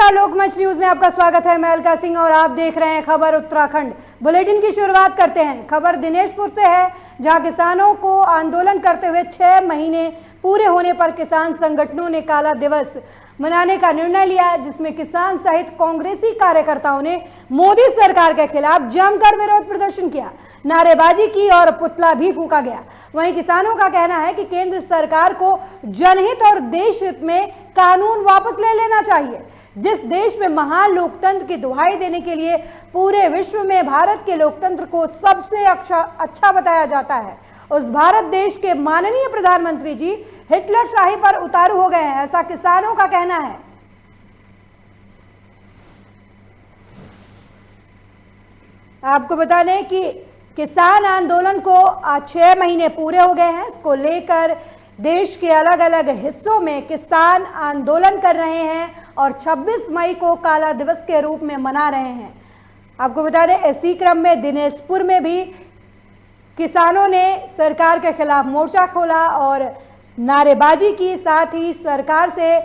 नमस्कार, लोकमंच न्यूज में आपका स्वागत है। मैं अलका सिंह और आप देख रहे हैं खबर उत्तराखंड। बुलेटिन की शुरुआत करते हैं। खबर दिनेशपुर से है, जहां किसानों को आंदोलन करते हुए 6 महीने पूरे होने पर किसान संगठनों ने काला दिवस मनाने का निर्णय लिया, जिसमें किसान सहित कांग्रेसी कार्यकर्ताओं ने मोदी सरकार के खिलाफ जमकर विरोध प्रदर्शन किया, नारेबाजी की और पुतला भी फूंका गया। वहीं किसानों का कहना है कि केंद्र सरकार को जनहित और देश हित में कानून वापस ले लेना चाहिए। जिस देश में महान लोकतंत्र की दुहाई देने के लिए पूरे विश्व में भारत के लोकतंत्र को सबसे अच्छा बताया जाता है, उस भारत देश के माननीय प्रधानमंत्री जी हिटलर शाही पर उतारू हो गए हैं, ऐसा किसानों का कहना है। आपको बता दें कि किसान आंदोलन को आज 6 महीने पूरे हो गए हैं। इसको लेकर देश के अलग अलग हिस्सों में किसान आंदोलन कर रहे हैं और 26 मई को काला दिवस के रूप में मना रहे हैं। आपको बता दें, इसी क्रम में दिनेशपुर में भी किसानों ने सरकार के खिलाफ मोर्चा खोला और नारेबाजी की, साथ ही सरकार से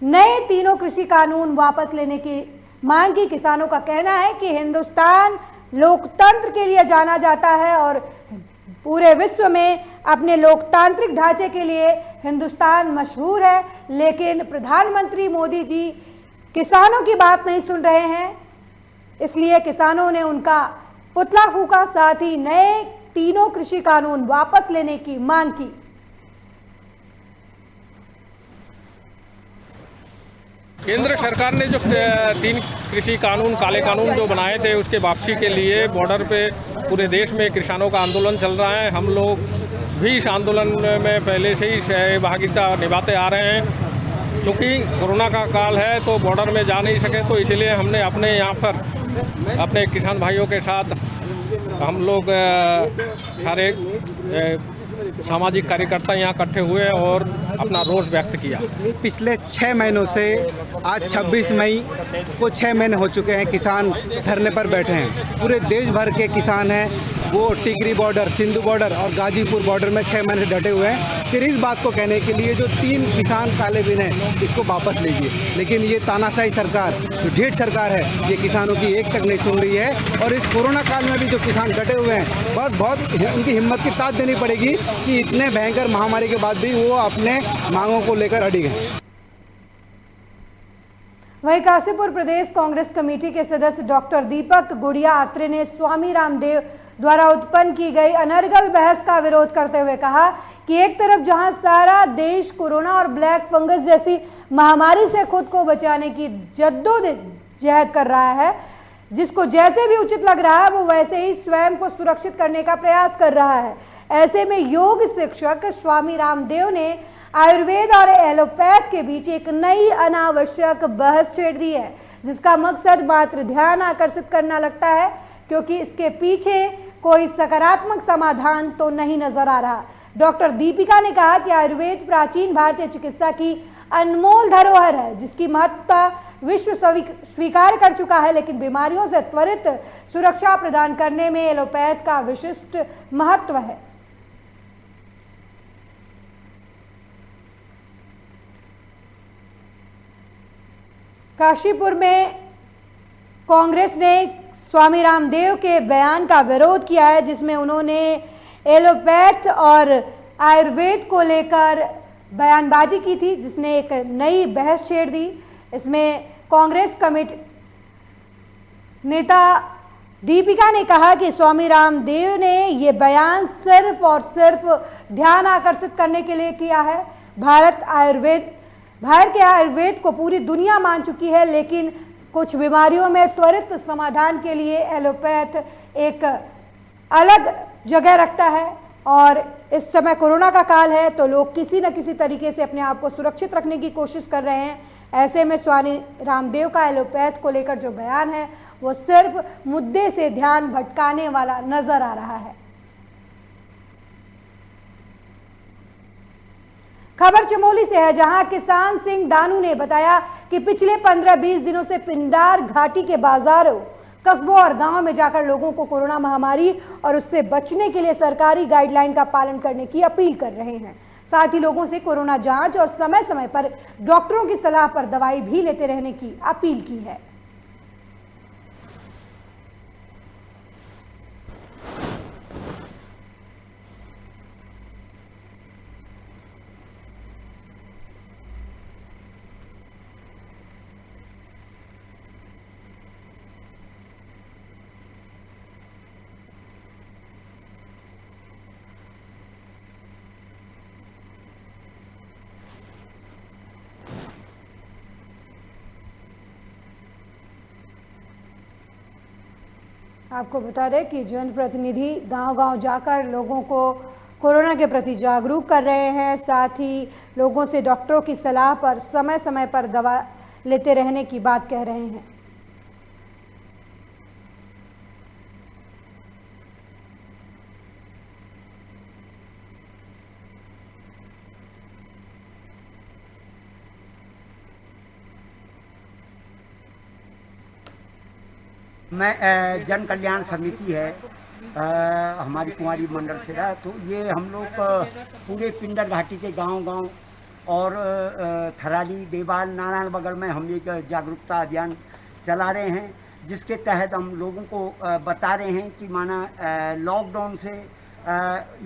नए तीनों कृषि कानून वापस लेने की मांग की। किसानों का कहना है कि हिंदुस्तान लोकतंत्र के लिए जाना जाता है और पूरे विश्व में अपने लोकतांत्रिक ढांचे के लिए हिंदुस्तान मशहूर है, लेकिन प्रधानमंत्री मोदी जी किसानों की बात नहीं सुन रहे हैं। इसलिए किसानों ने उनका पुतला फूंका, साथ ही नए तीनों कृषि कानून वापस लेने की मांग की। केंद्र सरकार ने जो 3 कृषि कानून, काले कानून जो बनाए थे, उसके वापसी के लिए बॉर्डर पे पूरे देश में किसानों का आंदोलन चल रहा है। हम लोग भी इस आंदोलन में पहले से ही सहभागिता निभाते आ रहे हैं। चूँकि कोरोना का काल है तो बॉर्डर में जा नहीं सके, तो इसलिए हमने अपने यहाँ पर अपने किसान भाइयों के साथ हम लोग सारे सामाजिक कार्यकर्ता यहाँ इकट्ठे हुए और अपना रोष व्यक्त किया। पिछले 6 महीनों से आज 26 मई को 6 महीने हो चुके हैं किसान धरने पर बैठे हैं। पूरे देश भर के किसान हैं, वो टिकरी बॉर्डर, सिंधु बॉर्डर और गाजीपुर बॉर्डर में 6 महीने से डटे हुए हैं। फिर इस बात को कहने के लिए जो 3 किसान काले बिन हैं, इसको वापस लीजिए। लेकिन ये तानाशाही सरकार, जो ढीठ सरकार है, ये किसानों की एक तक नहीं सुन रही है। और इस कोरोना काल में भी जो किसान डटे हुए हैं, बहुत उनकी हिम्मत की साथ देनी पड़ेगी कि इतने भयंकर महामारी के बाद भी वो अपने मांगों को लेकर अड़ी गए। वहीं काशीपुर प्रदेश कांग्रेस कमेटी के सदस्य डॉक्टर दीपक गुड़िया आत्रे ने स्वामी रामदेव द्वारा उत्पन्न की गई अनर्गल बहस का विरोध करते हुए कहा कि एक तरफ जहां सारा देश कोरोना और ब्लैक फंगस जैसी महामारी से खुद को बचाने की जद्दोजहद कर रहा है, जिसको जैसे भी उचित लग रहा है वो वैसे ही स्वयं को सुरक्षित करने का प्रयास कर रहा है। ऐसे में योग शिक्षक स्वामी रामदेव ने आयुर्वेद और एलोपैथ के बीच एक नई अनावश्यक बहस छेड़ दी है, जिसका मकसद मात्र ध्यान आकर्षित करना लगता है, क्योंकि इसके पीछे कोई सकारात्मक समाधान तो नहीं नजर आ रहा। डॉक्टर दीपिका ने कहा कि आयुर्वेद प्राचीन भारतीय चिकित्सा की अनमोल धरोहर है, जिसकी महत्ता विश्व स्वीकार कर चुका है, लेकिन बीमारियों से त्वरित सुरक्षा प्रदान करने में एलोपैथ का विशिष्ट महत्व है। काशीपुर में कांग्रेस ने स्वामी रामदेव के बयान का विरोध किया है, जिसमें उन्होंने एलोपैथ और आयुर्वेद को लेकर बयानबाजी की थी, जिसने एक नई बहस छेड़ दी। इसमें कांग्रेस कमेटी नेता दीपिका ने कहा कि स्वामी रामदेव ने ये बयान सिर्फ और सिर्फ ध्यान आकर्षित करने के लिए किया है। भारत के आयुर्वेद को पूरी दुनिया मान चुकी है, लेकिन कुछ बीमारियों में त्वरित समाधान के लिए एलोपैथ एक अलग जगह रखता है। और इस समय कोरोना का काल है, तो लोग किसी न किसी तरीके से अपने आप को सुरक्षित रखने की कोशिश कर रहे हैं। ऐसे में स्वामी रामदेव का एलोपैथ को लेकर जो बयान है, वो सिर्फ मुद्दे से ध्यान भटकाने वाला नजर आ रहा है। खबर चमोली से है, जहां किसान सिंह दानू ने बताया कि पिछले 15-20 दिनों से पिंडार घाटी के बाजारों, कस्बों और गांवों में जाकर लोगों को कोरोना महामारी और उससे बचने के लिए सरकारी गाइडलाइन का पालन करने की अपील कर रहे हैं। साथ ही लोगों से कोरोना जांच और समय समय पर डॉक्टरों की सलाह पर दवाई भी लेते रहने की अपील की है। आपको बता दें कि जनप्रतिनिधि गांव-गांव जाकर लोगों को कोरोना के प्रति जागरूक कर रहे हैं, साथ ही लोगों से डॉक्टरों की सलाह पर समय समय पर दवा लेते रहने की बात कह रहे हैं। मैं जन कल्याण समिति है हमारी कुंवारी मंडल से रहा, तो ये हम लोग पूरे पिंडर घाटी के गांव-गांव और थराली, देवाल, नारायण बगल में हम एक जागरूकता अभियान चला रहे हैं, जिसके तहत हम लोगों को बता रहे हैं कि माना लॉकडाउन से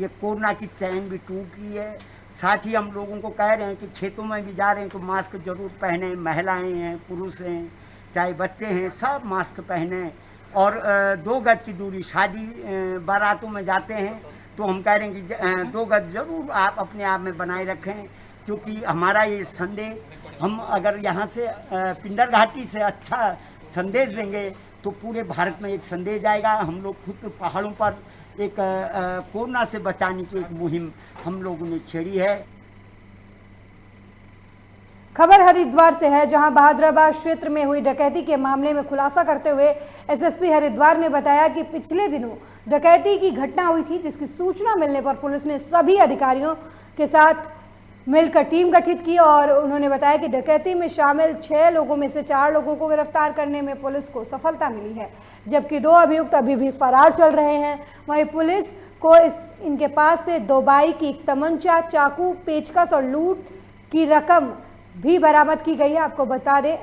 ये कोरोना की चैन भी टूट रही है। साथ ही हम लोगों को कह रहे हैं कि खेतों में भी जा रहे हैं तो मास्क जरूर पहने, महिलाएं हैं, पुरुष हैं, चाहे बच्चे हैं, सब मास्क पहने और 2 गज की दूरी। शादी बारातों में जाते हैं तो हम कह रहे हैं कि 2 गज जरूर आप अपने आप में बनाए रखें, क्योंकि हमारा ये संदेश हम अगर यहाँ से पिंडर घाटी से अच्छा संदेश देंगे तो पूरे भारत में एक संदेश जाएगा। हम लोग खुद पहाड़ों पर एक कोरोना से बचाने की एक मुहिम हम लोगों ने छेड़ी है। खबर हरिद्वार से है, जहां बहादुराबाद क्षेत्र में हुई डकैती के मामले में खुलासा करते हुए एसएसपी हरिद्वार ने बताया कि पिछले दिनों डकैती की घटना हुई थी, जिसकी सूचना मिलने पर पुलिस ने सभी अधिकारियों के साथ मिलकर टीम गठित की और उन्होंने बताया कि डकैती में शामिल 6 लोगों में से 4 लोगों को गिरफ्तार करने में पुलिस को सफलता मिली है, जबकि 2 अभियुक्त अभी भी फरार चल रहे हैं। वहीं पुलिस को इनके पास से 2 बाइक, 1 तमंचा, चाकू, पेचकस और लूट की रकम भी बरामद की गई है। आपको बता दें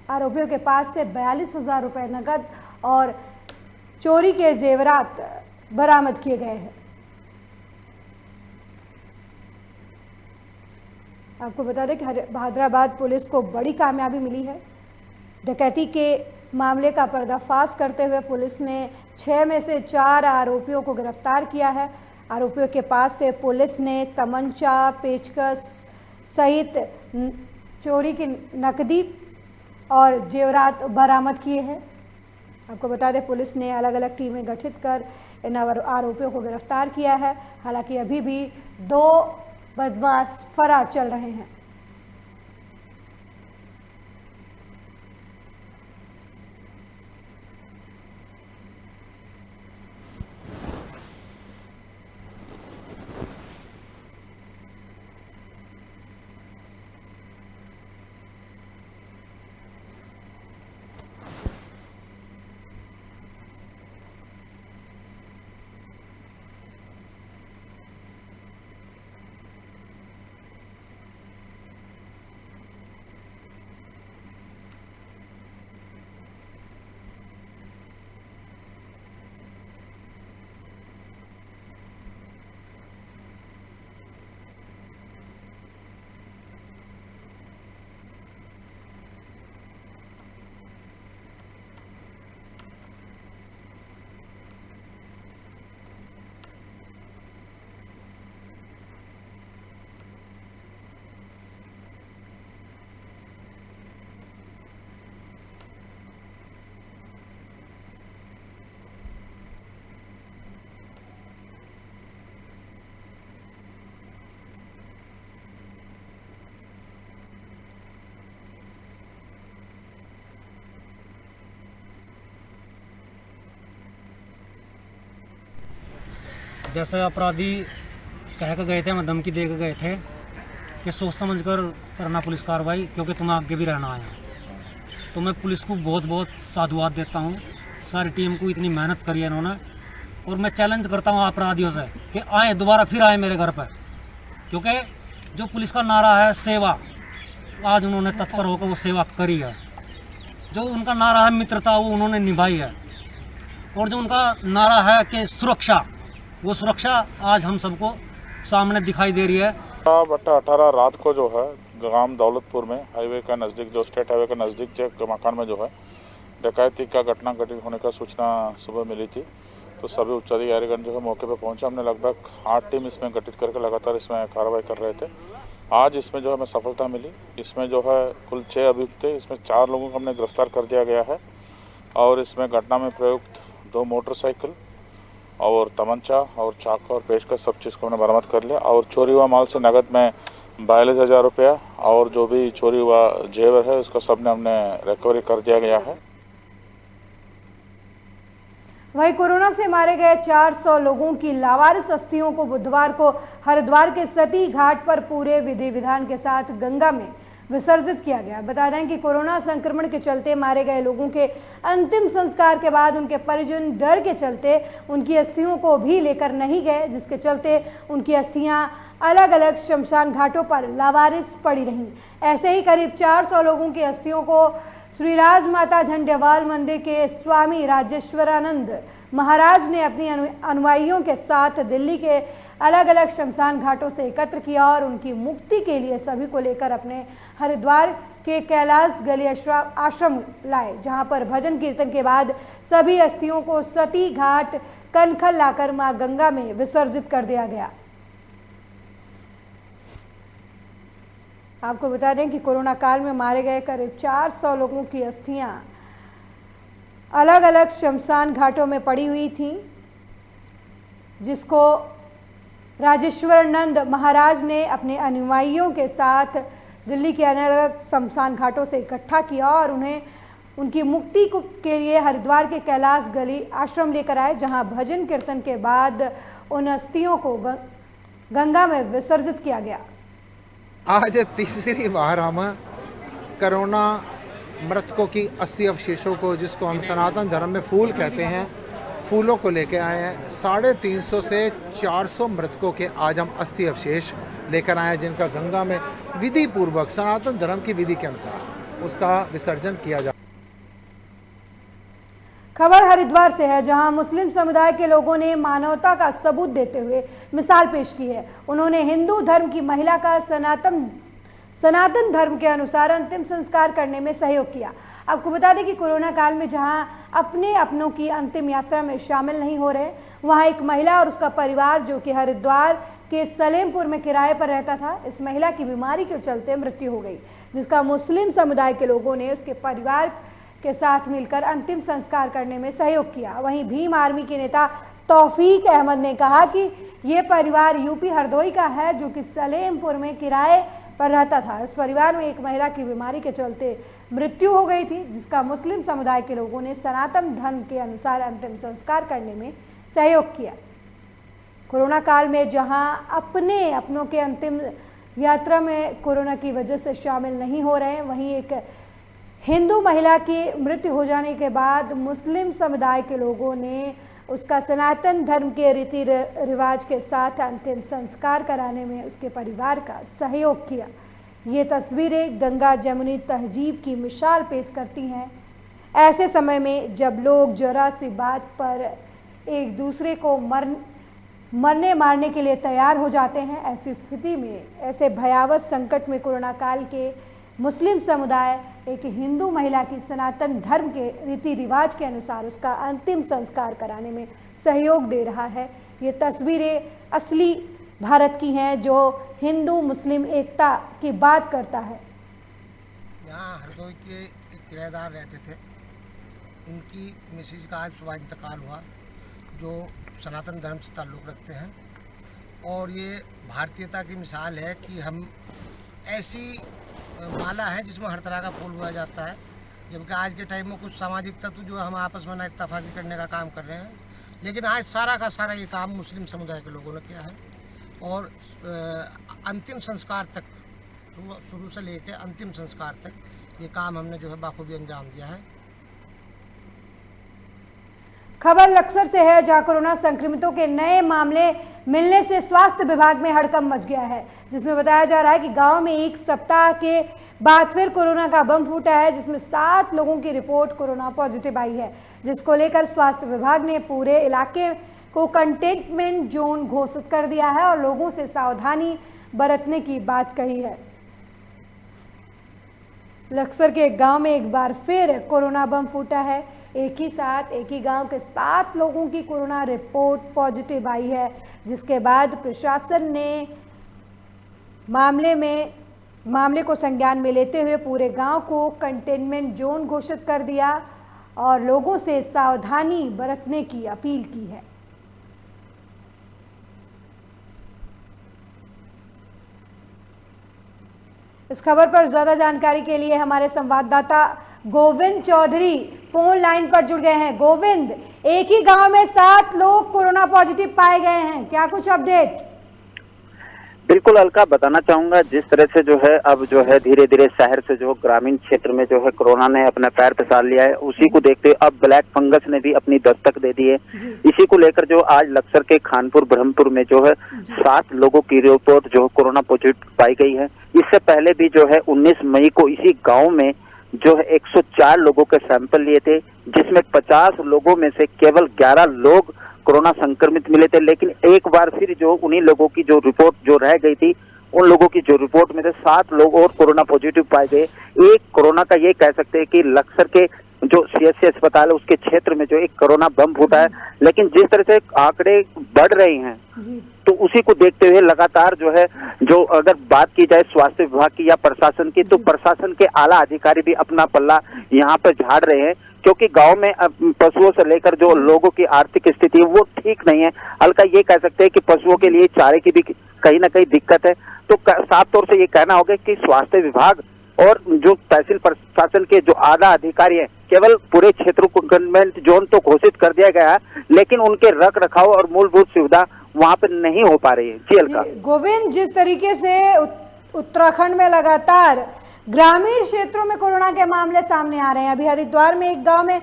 आरोपियों के पास से 42,000 रुपये नकद और चोरी के जेवरात बरामद किए गए हैं। आपको बता दें कि बहादुराबाद पुलिस को बड़ी कामयाबी मिली है। डकैती के मामले का पर्दाफाश करते हुए पुलिस ने 6 में से 4 आरोपियों को गिरफ्तार किया है। आरोपियों के पास से पुलिस ने तमंचा, पेचकस सहित चोरी की नकदी और जेवरात बरामद किए हैं। आपको बता दें पुलिस ने अलग अलग टीमें गठित कर इन आरोपियों को गिरफ्तार किया है। हालांकि अभी भी 2 बदमाश फरार चल रहे हैं। जैसे अपराधी कह के गए थे, हमें धमकी दे के गए थे कि सोच समझ कर करना पुलिस कार्रवाई, क्योंकि तुम्हें आगे भी रहना है। तो मैं पुलिस को बहुत बहुत साधुवाद देता हूँ। सारी टीम को इतनी मेहनत करी है इन्होंने, और मैं चैलेंज करता हूँ अपराधियों से कि आए, दोबारा फिर आए मेरे घर पर, क्योंकि जो पुलिस का नारा है सेवा, आज उन्होंने तत्पर होकर वो सेवा करी है। जो उनका नारा है मित्रता, वो उन्होंने निभाई है। और जो उनका नारा है कि सुरक्षा, वो सुरक्षा आज हम सबको सामने दिखाई दे रही है। 18 रात को जो है गांव दौलतपुर में हाईवे का नज़दीक, जो स्टेट हाईवे का नज़दीक जो मकान में जो है डकैती का घटना घटित होने का सूचना सुबह मिली थी। तो सभी उच्चाधिकारीगण जो है मौके पर पहुंचा। हमने लगभग 8 टीम इसमें गठित करके लगातार इसमें कार्रवाई कर रहे थे। आज इसमें जो है हमें सफलता मिली। इसमें जो है कुल 6 अभियुक्त थे, इसमें 4 लोगों को हमने गिरफ्तार कर दिया गया है। और इसमें घटना में प्रयुक्त 2 मोटरसाइकिल और तमंचा और चाकू और पेचकस सब चीज़ को हमने बरामद कर लिया। और चोरी हुआ माल से नकद में 42,000 रुपया और जो भी चोरी हुआ जेवर है उसका सब ने हमने रिकवरी कर दिया गया है। वहीं कोरोना से मारे गए 400 लोगों की लावारिस अस्थियों को बुधवार को हरिद्वार के सती घाट पर पूरे विधि विधान के साथ गंगा में विसर्जित किया गया। बता दें कि कोरोना संक्रमण के चलते मारे गए लोगों के अंतिम संस्कार के बाद उनके परिजन डर के चलते उनकी अस्थियों को भी लेकर नहीं गए, जिसके चलते उनकी अस्थियां अलग अलग शमशान घाटों पर लावारिस पड़ी रहीं। ऐसे ही करीब 400 लोगों की अस्थियों को श्री राजमाता झंडेवाल मंदिर के स्वामी राजेश्वरानंद महाराज ने अपनी अनुयायियों के साथ दिल्ली के अलग अलग शमशान घाटों से एकत्र किया और उनकी मुक्ति के लिए सभी को लेकर अपने हरिद्वार के कैलाश गली आश्रम लाए, जहां पर भजन कीर्तन के बाद सभी अस्थियों को सती घाट कनखल लाकर मां गंगा में विसर्जित कर दिया गया। आपको बता दें कि कोरोना काल में मारे गए करीब 400 लोगों की अस्थियां अलग अलग शमशान घाटों में पड़ी हुई थीं, जिसको राजेश्वरानंद महाराज ने अपने अनुयायियों के साथ दिल्ली के अलग अलग शमशान घाटों से इकट्ठा किया और उन्हें उनकी मुक्ति के लिए हरिद्वार के कैलाश गली आश्रम लेकर आए, जहां भजन कीर्तन के बाद उन अस्थियों को गंगा में विसर्जित किया गया। आज तीसरी बार हम कोरोना मृतकों की अस्थि अवशेषों को, जिसको हम सनातन धर्म में फूल कहते हैं, फूलों को लेकर आए हैं। 350 से 400 मृतकों के आज हम अस्थि अवशेष लेकर आए हैं, जिनका गंगा में विधि पूर्वक सनातन धर्म की विधि के अनुसार उसका विसर्जन किया जाए। खबर हरिद्वार से है, जहां मुस्लिम समुदाय के लोगों ने मानवता का सबूत देते हुए मिसाल पेश की है। उन्होंने हिंदू धर्म की महिला का सनातन धर्म के अनुसार अंतिम संस्कार करने में सहयोग किया। आपको बता दें कि कोरोना काल में जहां अपने अपनों की अंतिम यात्रा में शामिल नहीं हो रहे, वहां एक महिला और उसका परिवार जो कि हरिद्वार के सलेमपुर में किराए पर रहता था, इस महिला की बीमारी के चलते मृत्यु हो गई, जिसका मुस्लिम समुदाय के लोगों ने उसके परिवार के साथ मिलकर अंतिम संस्कार करने में सहयोग किया। वहीं भीम आर्मी के नेता तौफीक अहमद ने कहा कि ये परिवार यूपी हरदोई का है, जो कि सलेमपुर में किराए पर रहता था। इस परिवार में एक महिला की बीमारी के चलते मृत्यु हो गई थी, जिसका मुस्लिम समुदाय के लोगों ने सनातन धर्म के अनुसार अंतिम संस्कार करने में सहयोग किया। कोरोना काल में जहां अपने अपनों के अंतिम यात्रा में कोरोना की वजह से शामिल नहीं हो रहे, वहीं एक हिंदू महिला की मृत्यु हो जाने के बाद मुस्लिम समुदाय के लोगों ने उसका सनातन धर्म के रीति रिवाज के साथ अंतिम संस्कार कराने में उसके परिवार का सहयोग किया। ये तस्वीरें गंगा जमुनी तहजीब की मिसाल पेश करती हैं। ऐसे समय में जब लोग जरा सी बात पर एक दूसरे को मरने मारने के लिए तैयार हो जाते हैं, ऐसी स्थिति में, ऐसे भयावह संकट में कोरोना काल के मुस्लिम समुदाय एक हिंदू महिला की सनातन धर्म के रीति रिवाज के अनुसार उसका अंतिम संस्कार कराने में सहयोग दे रहा है। ये तस्वीरें असली भारत की हैं, जो हिंदू मुस्लिम एकता की बात करता है। यहाँ हरदोई के एक किराएदार रहते थे, उनकी मिसेज का आज सुबह इंतकाल हुआ, जो सनातन धर्म से ताल्लुक़ रखते हैं। और ये भारतीयता की मिसाल है कि हम ऐसी माला है जिसमें हर तरह का फूल उगाया जाता है, जबकि आज के टाइम में कुछ सामाजिक तत्व जो है हम आपस में ना इत्तेफाकी करने का काम कर रहे हैं, लेकिन आज सारा का सारा ये काम मुस्लिम समुदाय के लोगों ने किया है। और अंतिम संस्कार तक, शुरू से लेकर अंतिम संस्कार तक ये काम हमने जो है बाखूबी अंजाम दिया है। खबर लक्सर से है, जहां कोरोना संक्रमितों के नए मामले मिलने से स्वास्थ्य विभाग में हड़कंप मच गया है, जिसमें बताया जा रहा है कि गांव में एक सप्ताह के बाद फिर कोरोना का बम फूटा है, जिसमें 7 लोगों की रिपोर्ट कोरोना पॉजिटिव आई है, जिसको लेकर स्वास्थ्य विभाग ने पूरे इलाके को कंटेनमेंट जोन घोषित कर दिया है और लोगों से सावधानी बरतने की बात कही है। लक्सर के एक गांव में एक बार फिर कोरोना बम फूटा है। एक ही साथ एक ही गांव के 7 लोगों की कोरोना रिपोर्ट पॉजिटिव आई है, जिसके बाद प्रशासन ने मामले को संज्ञान में लेते हुए पूरे गांव को कंटेनमेंट जोन घोषित कर दिया और लोगों से सावधानी बरतने की अपील की है। इस खबर पर ज्यादा जानकारी के लिए हमारे संवाददाता गोविंद चौधरी फोन लाइन पर जुड़ गए हैं। गोविंद, एक ही गांव में 7 लोग कोरोना पॉजिटिव पाए गए हैं, क्या कुछ अपडेट? बिल्कुल अलका, बताना चाहूंगा जिस तरह से जो है अब जो है धीरे धीरे शहर से जो ग्रामीण क्षेत्र में जो है कोरोना ने अपना पैर पसार लिया है, उसी को देखते हुए अब ब्लैक फंगस ने भी अपनी दस्तक दे दी है। इसी को लेकर जो आज लक्सर के खानपुर ब्रह्मपुर में जो है 7 लोगों की रिपोर्ट जो कोरोना पॉजिटिव पाई गई है। इससे पहले भी जो है 19 मई को इसी गाँव में जो है 104 लोगों के सैंपल लिए थे, जिसमें 50 लोगों में से केवल 11 लोग कोरोना संक्रमित मिले थे। लेकिन एक बार फिर जो उन्हीं लोगों की जो रिपोर्ट जो रह गई थी, उन लोगों की जो रिपोर्ट में से 7 लोग और कोरोना पॉजिटिव पाए गए। एक कोरोना का ये कह सकते हैं कि लक्सर के जो सीएचसी अस्पताल है उसके क्षेत्र में जो एक कोरोना बम फूटा है। लेकिन जिस तरह से आंकड़े बढ़ रहे हैं तो उसी को देखते हुए लगातार जो है जो अगर बात की जाए स्वास्थ्य विभाग की या प्रशासन की, तो प्रशासन के आला अधिकारी भी अपना पल्ला यहाँ पर झाड़ रहे हैं, क्योंकि गांव में पशुओं से लेकर जो लोगों की आर्थिक स्थिति है वो ठीक नहीं है। हल्का ये कह सकते हैं कि पशुओं के लिए चारे की भी कहीं ना कहीं दिक्कत है। तो साफ तौर से ये कहना होगा कि स्वास्थ्य विभाग और जो तहसील प्रशासन के जो आला अधिकारी है, केवल पूरे क्षेत्र को कंटेनमेंट जोन तो घोषित कर दिया गया है, लेकिन उनके रख रखाव और मूलभूत सुविधा वहां पर नहीं हो पा रही है। जी अलका। गोविंद, जिस तरीके से उत्तराखंड में लगातार ग्रामीण क्षेत्रों में कोरोना के मामले सामने आ रहे हैं, अभी हरिद्वार में एक गांव में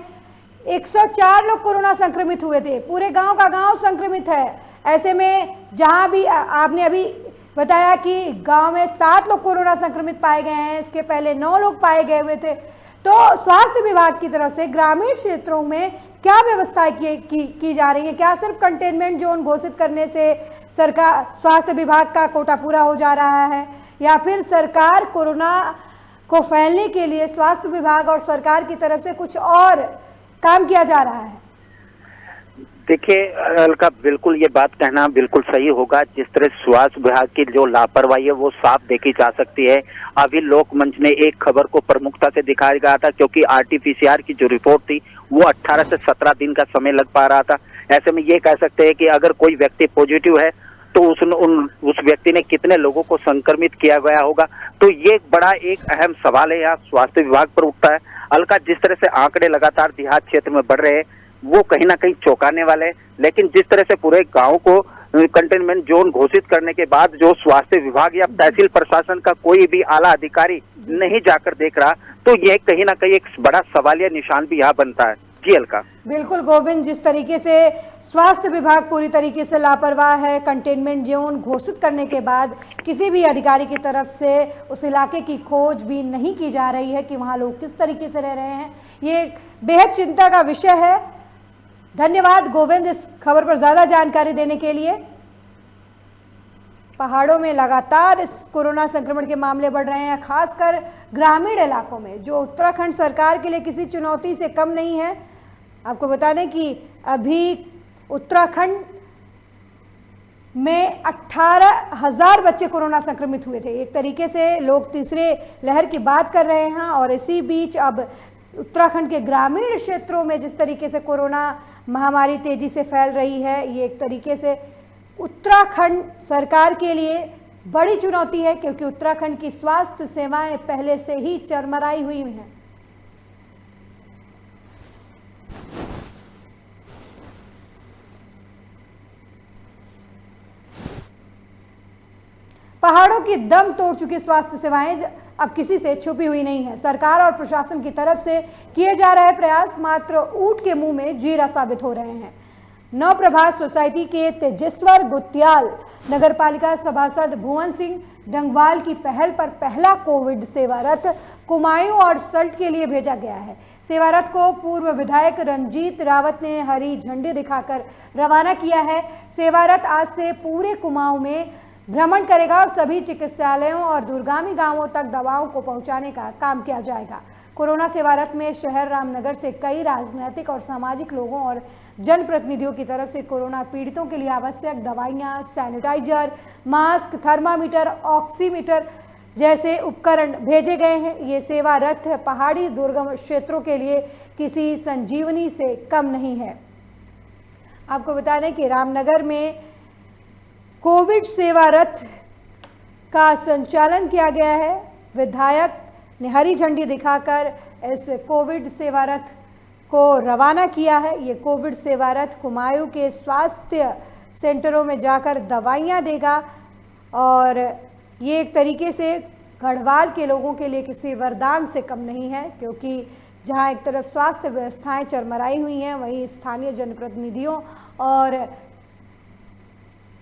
104 लोग कोरोना संक्रमित हुए थे, पूरे गांव का गांव संक्रमित है। ऐसे में जहां भी आपने अभी बताया कि गांव में 7 लोग कोरोना संक्रमित पाए गए हैं, इसके पहले 9 लोग पाए गए हुए थे, तो स्वास्थ्य विभाग की तरफ से ग्रामीण क्षेत्रों में क्या व्यवस्था की जा रही है? क्या सिर्फ कंटेनमेंट जोन घोषित करने से सरकार स्वास्थ्य विभाग का कोटा पूरा हो जा रहा है, या फिर सरकार कोरोना को फैलने के लिए स्वास्थ्य विभाग और सरकार की तरफ से कुछ और काम किया जा रहा है? देखिए अलका, बिल्कुल ये बात कहना बिल्कुल सही होगा। जिस तरह स्वास्थ्य विभाग की जो लापरवाही है वो साफ देखी जा सकती है। अभी लोकमंच ने एक खबर को प्रमुखता से दिखाया गया था, क्योंकि आरटीपीसीआर की जो रिपोर्ट थी वो 18 से 17 दिन का समय लग पा रहा था। ऐसे में ये कह सकते हैं कि अगर कोई व्यक्ति पॉजिटिव है तो उस व्यक्ति ने कितने लोगों को संक्रमित किया गया होगा। तो ये बड़ा एक अहम सवाल है यहाँ स्वास्थ्य विभाग पर उठता है। अलका, जिस तरह से आंकड़े लगातार देहात क्षेत्र में बढ़ रहे हैं वो कहीं ना कहीं चौंकाने वाले हैं। लेकिन जिस तरह से पूरे गांव को कंटेनमेंट जोन घोषित करने के बाद जो स्वास्थ्य विभाग या तहसील प्रशासन का कोई भी आला अधिकारी नहीं जाकर देख रहा, तो ये कहीं ना कहीं एक बड़ा सवालिया निशान भी यहाँ बनता है। जी अलका। बिल्कुल गोविंद, जिस तरीके से स्वास्थ्य विभाग पूरी तरीके से लापरवाह है, कंटेनमेंट जोन घोषित करने के बाद किसी भी अधिकारी की तरफ से उस इलाके की खोज भी नहीं की जा रही है कि वहाँ लोग किस तरीके से रह रहे हैं, ये एक बेहद चिंता का विषय है। धन्यवाद गोविंद इस खबर पर ज़्यादा जानकारी देने के लिए। पहाड़ों में लगातार इस कोरोना संक्रमण के मामले बढ़ रहे हैं, खासकर ग्रामीण इलाकों में, जो उत्तराखंड सरकार के लिए किसी चुनौती से कम नहीं है। आपको बता दें कि अभी उत्तराखंड में 18,000 बच्चे कोरोना संक्रमित हुए थे। एक तरीके से लोग तीसरे लहर की बात कर रहे हैं, और इसी बीच अब उत्तराखंड के ग्रामीण क्षेत्रों में जिस तरीके से कोरोना महामारी तेजी से फैल रही है, ये एक तरीके से उत्तराखंड सरकार के लिए बड़ी चुनौती है, क्योंकि उत्तराखंड की स्वास्थ्य सेवाएं पहले से ही चरमराई हुई हैं। पहाड़ों की दम तोड़ चुकी स्वास्थ्य सेवाएं अब किसी से छुपी हुई नहीं है। सरकार और प्रशासन की तरफ से किए जा रहे प्रयास मात्र ऊंट के मुंह में जीरा साबित हो रहे हैं। नवप्रभात सोसाइटी के तेजेश्वर गुत्याल नगरपालिका सभासद भुवन सिंह डंगवाल की पहल पर पहला कोविड सेवा रथ कुमायूं और सल्ट के लिए भेजा गया है। सेवा रथ को पूर्व विधायक रंजीत रावत ने हरी झंडी दिखाकर रवाना किया है। सेवा रथ आज से पूरे कुमाऊं में भ्रमण करेगा और सभी चिकित्सालयों और दूरगामी गांवों तक दवाओं को पहुंचाने का काम किया जाएगा। कोरोना सेवा रथ में शहर रामनगर से कई राजनीतिक और सामाजिक लोगों और जनप्रतिनिधियों की तरफ से कोरोना पीड़ितों के लिए आवश्यक दवाइयां, सैनिटाइजर, मास्क, थर्मामीटर, ऑक्सीमीटर जैसे उपकरण भेजे गए हैं। ये सेवा रथ पहाड़ी दुर्गम क्षेत्रों के लिए किसी संजीवनी से कम नहीं है। आपको बता दें कि रामनगर में कोविड सेवा रथ का संचालन किया गया है। विधायक ने हरी झंडी दिखाकर इस कोविड सेवा रथ को रवाना किया है। ये कोविड सेवा रथ कुमायूं के स्वास्थ्य सेंटरों में जाकर दवाइयां देगा और ये एक तरीके से गढ़वाल के लोगों के लिए किसी वरदान से कम नहीं है, क्योंकि जहां एक तरफ स्वास्थ्य व्यवस्थाएं चरमराई हुई हैं, वहीं स्थानीय जनप्रतिनिधियों और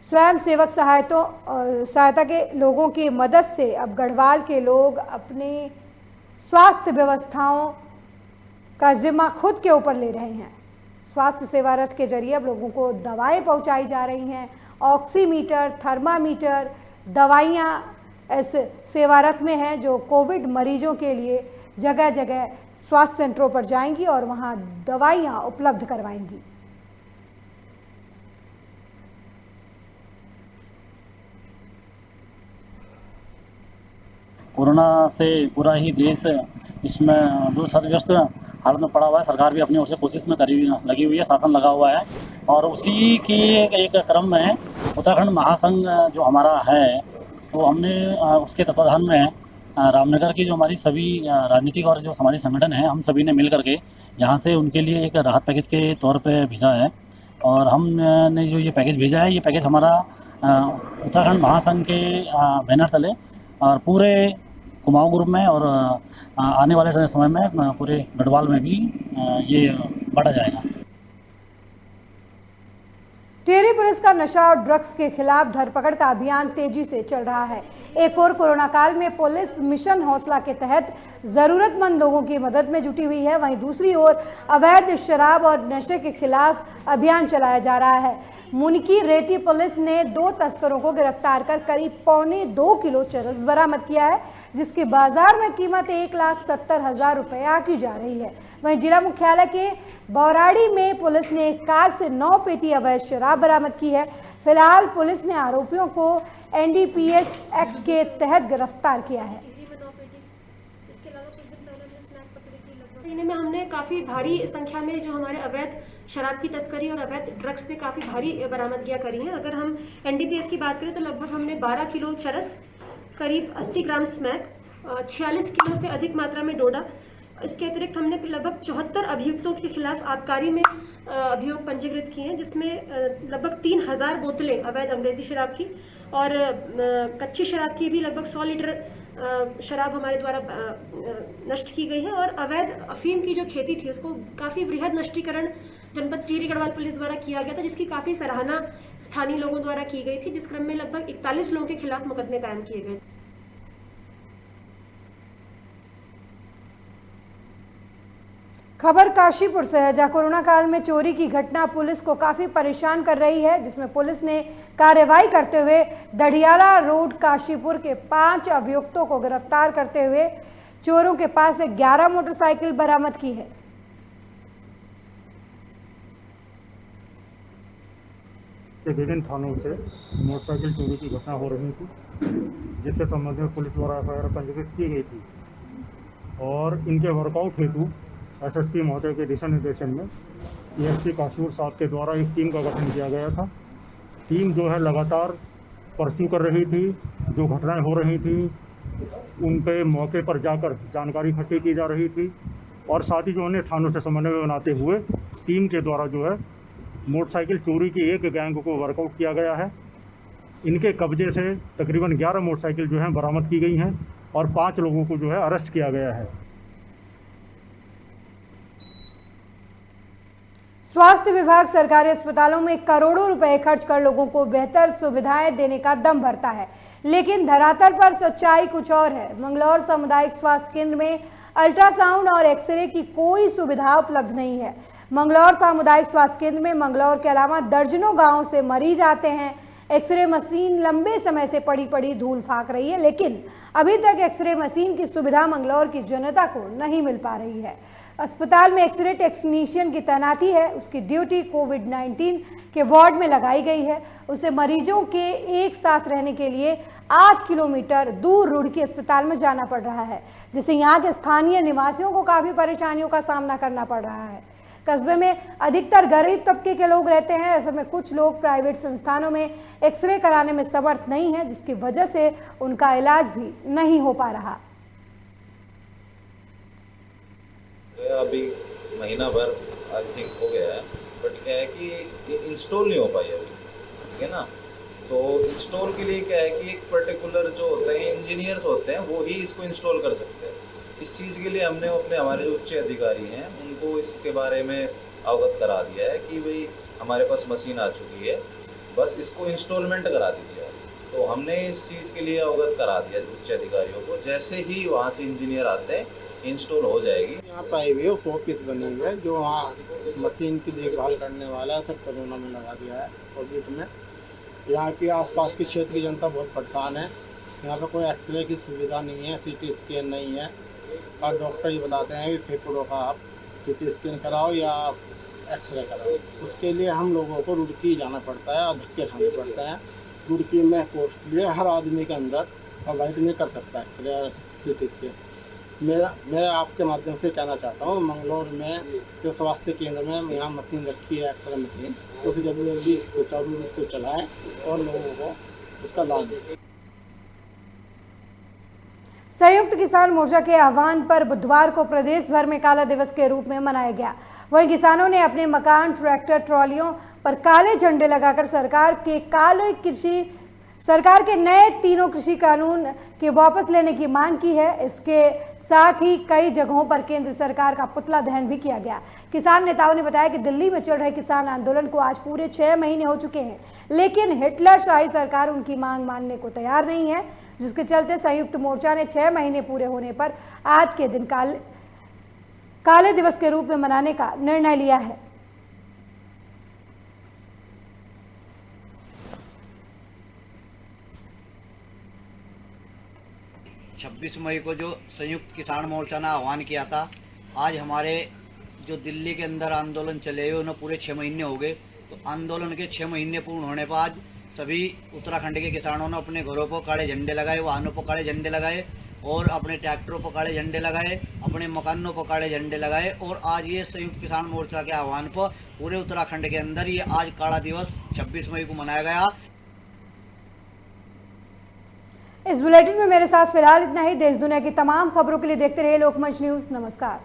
स्वयं सेवक सहायता के लोगों की मदद से अब गढ़वाल के लोग अपने स्वास्थ्य व्यवस्थाओं का जिम्मा खुद के ऊपर ले रहे हैं। स्वास्थ्य सेवा रथ के जरिए अब लोगों को दवाएं पहुंचाई जा रही हैं। ऑक्सीमीटर, थर्मामीटर, दवाइयां इस सेवा रथ में हैं जो कोविड मरीजों के लिए जगह जगह स्वास्थ्य सेंटरों पर जाएंगी और वहां दवाइयां उपलब्ध करवाएंगी। कोरोना से पूरा ही देश इसमें दुर्सरग्रस्त हालत में पड़ा हुआ है। सरकार भी अपनी ओर से कोशिश में लगी हुई है, शासन लगा हुआ है और उसी की एक क्रम में उत्तराखंड महासंघ जो हमारा है तो हमने उसके तत्वाधान में रामनगर की जो हमारी सभी राजनीतिक और जो सामाजिक संगठन हैं, हम सभी ने मिल करके यहाँ से उनके लिए एक राहत पैकेज के तौर पे भेजा है। और हमने जो ये पैकेज भेजा है, ये पैकेज हमारा उत्तराखंड महासंघ के बैनर तले और पूरे कुमाऊं ग्रुप में और आने वाले समय में पूरे गढ़वाल में भी ये बांटा जाएगा। टिहरी पुलिस का नशा और ड्रग्स के खिलाफ धरपकड़ का अभियान तेजी से चल रहा है। एक और कोरोना काल में पुलिस मिशन हौसला के तहत जरूरतमंद लोगों की मदद में जुटी हुई है, वहीं दूसरी ओर अवैध शराब और नशे के खिलाफ अभियान चलाया जा रहा है। मुनकी रेती पुलिस ने 2 तस्करों को गिरफ्तार कर करीब 1.25 किलो चरस बरामद किया है, जिसकी बाजार में कीमत 1,70,000 रुपये आकी जा रही है। वहीं जिला मुख्यालय के बौराड़ी में पुलिस ने एक कार से 9 पेटी अवैध शराब बरामद की है। फिलहाल पुलिस ने आरोपियों को NDPS एक्ट के तहत गिरफ्तार किया है। महीने में हमने काफ़ी भारी संख्या में जो हमारे अवैध शराब की तस्करी और अवैध ड्रग्स पे काफ़ी भारी बरामदगियां करी हैं। अगर हम NDPS की बात करें तो लगभग हमने 12 किलो चरस, करीब 80 ग्राम स्मैक, 46 किलो से अधिक मात्रा में डोडा। इसके अतिरिक्त हमने लगभग 74 अभियुक्तों के खिलाफ आबकारी में अभियोग पंजीकृत किए हैं, जिसमें लगभग 3000 बोतलें अवैध अंग्रेजी शराब की और कच्ची शराब की भी लगभग 100 लीटर शराब हमारे द्वारा नष्ट की गई है। और अवैध अफीम की जो खेती थी उसको काफ़ी वृहद नष्टीकरण जनपद टिहरी गढ़वाल पुलिस द्वारा किया गया था, जिसकी काफ़ी सराहना स्थानीय लोगों द्वारा की गई थी, जिस क्रम में लगभग 41 लोगों के खिलाफ मुकदमे कायम किए गए। खबर काशीपुर से है, जहां कोरोना काल में चोरी की घटना पुलिस को काफी परेशान कर रही है, जिसमें पुलिस ने कार्रवाई करते हुए दढ़ियाला रोड काशीपुर के 5 अभियुक्तों को गिरफ्तार करते हुए चोरों के पास से 11 मोटरसाइकिल बरामद की है। विभिन्न थानों से मोटरसाइकिल चोरी की घटना हो रही थी, जिसके संबंध में पुलिस द्वारा एफआईआर पंजीकृत की गई थी और इनके वर्कआउट हेतु SSP महोदय के दिशा निर्देशन में ESP काशीपुर साहब के द्वारा एक टीम का गठन किया गया था। टीम जो है लगातार परस्यू कर रही थी, जो घटनाएं हो रही थी उन पे मौके पर जाकर जानकारी इकट्ठी की जा रही थी और साथ ही जो अन्य थानों से समन्वय बनाते हुए टीम के द्वारा जो है मोटरसाइकिल चोरी की एक गैंग को वर्कआउट किया गया है इनके कब्जे से तकरीबन 11 मोटरसाइकिल जो हैं बरामद की गई हैं और 5 लोगों को जो है अरेस्ट किया गया है। स्वास्थ्य विभाग सरकारी अस्पतालों में करोड़ों रुपए खर्च कर लोगों को बेहतर सुविधाएं देने का दम भरता है, लेकिन धरातल पर सच्चाई कुछ और है। मंगलौर सामुदायिक स्वास्थ्य केंद्र में अल्ट्रासाउंड और एक्सरे की कोई सुविधा उपलब्ध नहीं है। मंगलौर सामुदायिक स्वास्थ्य केंद्र में मंगलौर के अलावा दर्जनों गांवों से मरीज आते हैं। एक्सरे मशीन लंबे समय से पड़ी धूल फाक रही है, लेकिन अभी तक एक्सरे मशीन की सुविधा मंगलौर की जनता को नहीं मिल पा रही है। अस्पताल में एक्सरे टेक्नीशियन की तैनाती है, उसकी ड्यूटी कोविड-19 के वार्ड में लगाई गई है। उसे मरीजों के एक साथ रहने के लिए 8 किलोमीटर दूर रुड़की अस्पताल में जाना पड़ रहा है, जिससे यहाँ के स्थानीय निवासियों को काफ़ी परेशानियों का सामना करना पड़ रहा है। कस्बे में अधिकतर गरीब तबके के लोग रहते हैं, ऐसे में कुछ लोग प्राइवेट संस्थानों में एक्सरे कराने में समर्थ नहीं है, जिसकी वजह से उनका इलाज भी नहीं हो पा रहा। अभी महीना भर आई थिंक हो गया है, बट क्या है कि ये इंस्टॉल नहीं हो पाई अभी, ठीक है ना। तो इंस्टॉल के लिए क्या है कि एक पर्टिकुलर जो होते हैं इंजीनियर्स होते हैं वो ही इसको इंस्टॉल कर सकते हैं। इस चीज़ के लिए हमने अपने हमारे जो उच्च अधिकारी हैं उनको इसके बारे में अवगत करा दिया है कि भाई हमारे पास मशीन आ चुकी है, बस इसको इंस्टॉलमेंट करा दीजिए। तो हमने इस चीज़ के लिए अवगत करा दिया उच्च अधिकारियों को, जैसे ही वहाँ से इंजीनियर आते हैं इंस्टॉल हो जाएगी। यहाँ प्राइवेट ऑफिस बनी हुई है जो वहाँ मशीन की देखभाल करने वाला है, सब कोरोना में लगा दिया है ऑफिस में। यहाँ के आसपास के क्षेत्र की जनता बहुत परेशान है। यहाँ पे कोई एक्सरे की सुविधा नहीं है, सीटी स्कैन नहीं है, और डॉक्टर ये बताते हैं कि फेफड़ों का आप सीटी स्कैन कराओ या एक्सरे कराओ। उसके लिए हम लोगों को रुड़की जाना पड़ता है और धक्के खाने पड़ते हैं। रुड़की में कॉस्टली है हर आदमी के अंदर, और वही नहीं कर सकता एक्सरे और सीटी स्कैन। मैं आपके माध्यम से कहना चाहता हूँ, मंगलौर में जो स्वास्थ्य केंद्र में यहाँ मशीन रखी है एक्सरे मशीन, उसे जल्दी जल्दी सुचारू रूप से चलाएँ और लोगों को उसका लाभ दें। संयुक्त किसान मोर्चा के आह्वान पर बुधवार को प्रदेश भर में काला दिवस के रूप में मनाया गया। वहीं किसानों ने अपने मकान, ट्रैक्टर, ट्रॉलियों पर काले झंडे लगाकर सरकार के नए तीनों कृषि कानून के वापस लेने की मांग की है। इसके साथ ही कई जगहों पर केंद्र सरकार का पुतला दहन भी किया गया। किसान नेताओं ने बताया कि दिल्ली में चल रहे किसान आंदोलन को आज पूरे 6 महीने हो चुके हैं, लेकिन हिटलरशाही सरकार उनकी मांग मानने को तैयार नहीं है, जिसके चलते संयुक्त मोर्चा ने 6 महीने पूरे होने पर आज के दिन काले दिवस के रूप में मनाने का निर्णय लिया है। 26 मई को जो संयुक्त किसान मोर्चा ने आह्वान किया था, आज हमारे जो दिल्ली के अंदर आंदोलन चले हुए उन्हें पूरे 6 महीने हो गए। तो आंदोलन के 6 महीने पूर्ण होने पर आज सभी उत्तराखंड के किसानों ने अपने घरों पर काले झंडे लगाए, वाहनों पर काले झंडे लगाए और अपने ट्रैक्टरों पर काले झंडे लगाए, अपने मकानों पर काले झंडे लगाए। और आज ये संयुक्त किसान मोर्चा के आह्वान पर पूरे उत्तराखंड के अंदर ये आज काला दिवस 26 मई को मनाया गया। इस बुलेटिन में मेरे साथ फिलहाल इतना ही। देश दुनिया की तमाम खबरों के लिए देखते रहिए लोकमंच न्यूज़। नमस्कार।